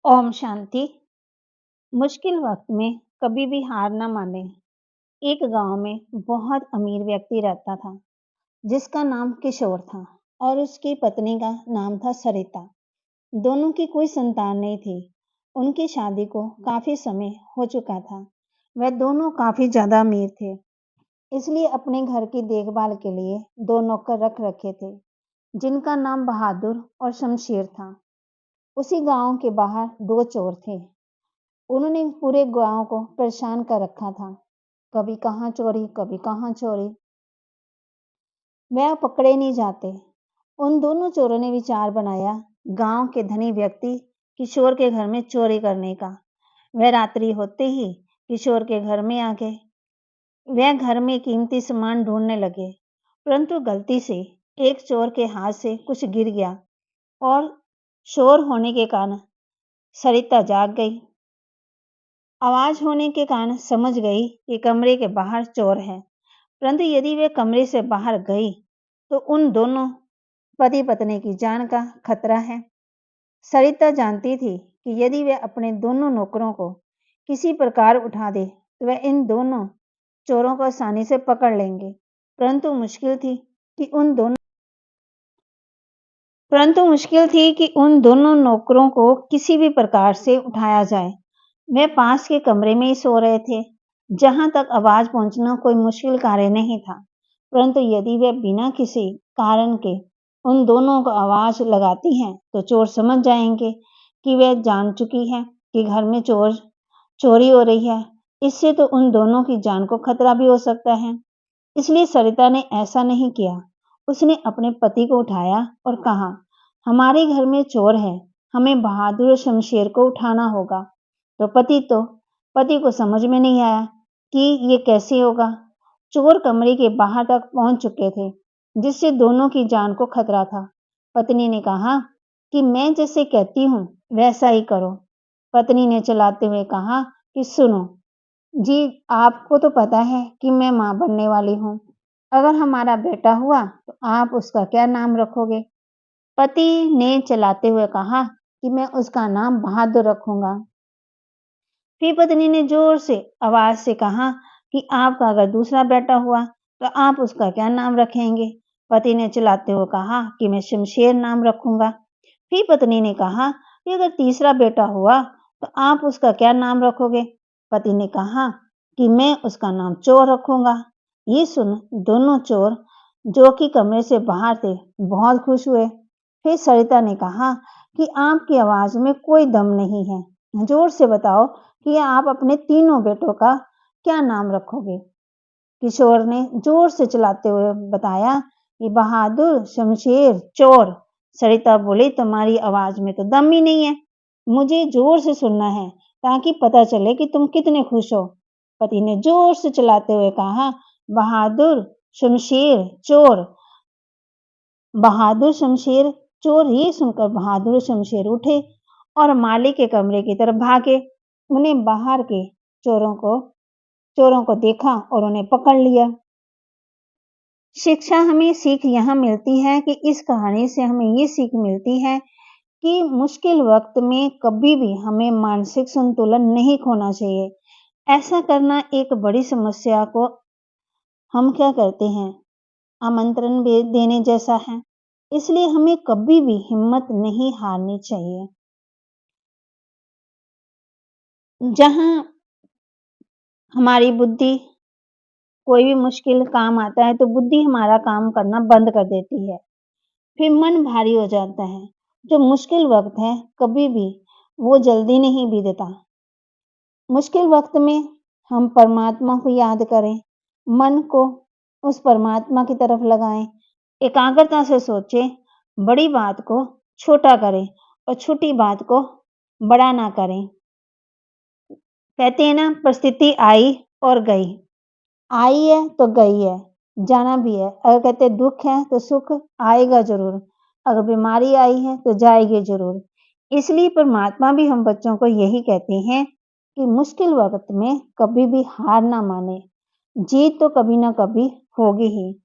ओम शांति। मुश्किल वक्त में कभी भी हार न माने। एक गांव में बहुत अमीर व्यक्ति रहता था जिसका नाम किशोर था और उसकी पत्नी का नाम था सरिता। दोनों की कोई संतान नहीं थी। उनकी शादी को काफी समय हो चुका था। वह दोनों काफी ज्यादा अमीर थे, इसलिए अपने घर की देखभाल के लिए दो नौकर रख रखे थे जिनका नाम बहादुर और शमशेर था। उसी गांव के बाहर दो चोर थे। उन्होंने पूरे गांव को परेशान कर रखा था। कभी कहाँ चोरी, कभी कहाँ चोरी। वह पकड़े नहीं जाते। उन दोनों चोरों ने विचार बनाया गांव के धनी व्यक्ति किशोर के घर में चोरी करने का। वह रात्रि होते ही किशोर के घर में आ गए। वह घर में कीमती सामान ढूंढने लगे, परंतु गलती से एक चोर के हाथ से कुछ गिर गया और शोर होने के कारण सरिता जाग गई। आवाज होने के कारण समझ गई कि कमरे के बाहर चोर है, परंतु यदि वे कमरे से बाहर गई तो उन दोनों पति पत्नी की जान का खतरा है। सरिता जानती थी कि यदि वह अपने दोनों नौकरों को किसी प्रकार उठा दे तो वह इन दोनों चोरों को आसानी से पकड़ लेंगे, परंतु मुश्किल थी कि उन दोनों नौकरों को किसी भी प्रकार से उठाया जाए। वे पास के कमरे में ही सो रहे थे, जहां तक आवाज पहुंचना कोई मुश्किल कार्य नहीं था। परंतु यदि वे बिना किसी कारण के उन दोनों को आवाज लगाती हैं तो चोर समझ जाएंगे कि वे जान चुकी है कि घर में चोरी हो रही है। इससे तो उन दोनों की जान को खतरा भी हो सकता है। इसलिए सरिता ने ऐसा नहीं किया। उसने अपने पति को उठाया और कहा, हमारे घर में चोर है, हमें बहादुर और शमशेर को उठाना होगा। तो पति को समझ में नहीं आया कि ये कैसे होगा। चोर कमरे के बाहर तक पहुंच चुके थे, जिससे दोनों की जान को खतरा था। पत्नी ने कहा कि मैं जैसे कहती हूँ वैसा ही करो। पत्नी ने चलाते हुए कहा कि सुनो जी, आपको तो पता है कि मैं मां बनने वाली हूँ। अगर हमारा बेटा हुआ तो आप उसका क्या नाम रखोगे? पति ने चलाते हुए कहा कि मैं उसका नाम बहादुर रखूंगा। फिर पत्नी ने जोर से आवाज से कहा कि आपका अगर दूसरा बेटा हुआ तो आप उसका क्या नाम रखेंगे? पति ने चिल्लाते हुए कहा कि मैं शमशेर नाम रखूंगा। फिर पत्नी ने कहा कि अगर तीसरा बेटा हुआ तो आप उसका क्या नाम रखोगे? पति ने कहा कि मैं उसका नाम चोर रखूंगा। ये सुन दोनों चोर जो कि कमरे से बाहर थे बहुत खुश हुए। फिर सरिता ने कहा कि आपकी आवाज में कोई दम नहीं है, जोर से बताओ कि आप अपने तीनों बेटों का क्या नाम रखोगे? किशोर ने जोर से चिल्लाते हुए बताया कि बहादुर, शमशेर, चोर। सरिता बोली, तुम्हारी आवाज में तो दम ही नहीं है। मुझे जोर से सुनना है ताकि पता चले कि तुम कितने खुश हो। पति ने जोर से चिल्लाते हुए कहा, बहादुर, शमशेर, चोर। बहादुर, शमशेर, चोर। ये सुनकर बहादुर और शमशेर उठे और माली के कमरे की तरफ भागे। उन्हें बाहर के चोरों को देखा और उन्हें पकड़ लिया। शिक्षा हमें सीख यहाँ मिलती है कि इस कहानी से हमें ये सीख मिलती है कि मुश्किल वक्त में कभी भी हमें मानसिक संतुलन नहीं खोना चाहिए। ऐसा करना एक बड़ी समस्या को हम क्या करते हैं, आमंत्रण देने जैसा है। इसलिए हमें कभी भी हिम्मत नहीं हारनी चाहिए। जहां हमारी बुद्धि कोई भी मुश्किल काम आता है तो बुद्धि हमारा काम करना बंद कर देती है, फिर मन भारी हो जाता है। जो मुश्किल वक्त है कभी भी वो जल्दी नहीं बीतता। मुश्किल वक्त में हम परमात्मा को याद करें, मन को उस परमात्मा की तरफ लगाएं, एकाग्रता से सोचें, बड़ी बात को छोटा करें और छोटी बात को बड़ा ना करें। कहते हैं ना, परिस्थिति आई और गई, आई है तो गई है, जाना भी है। अगर कहते दुख है तो सुख आएगा जरूर, अगर बीमारी आई है तो जाएगी जरूर। इसलिए परमात्मा भी हम बच्चों को यही कहते हैं कि मुश्किल वक्त में कभी भी हार ना माने, जीत तो कभी ना कभी होगी ही।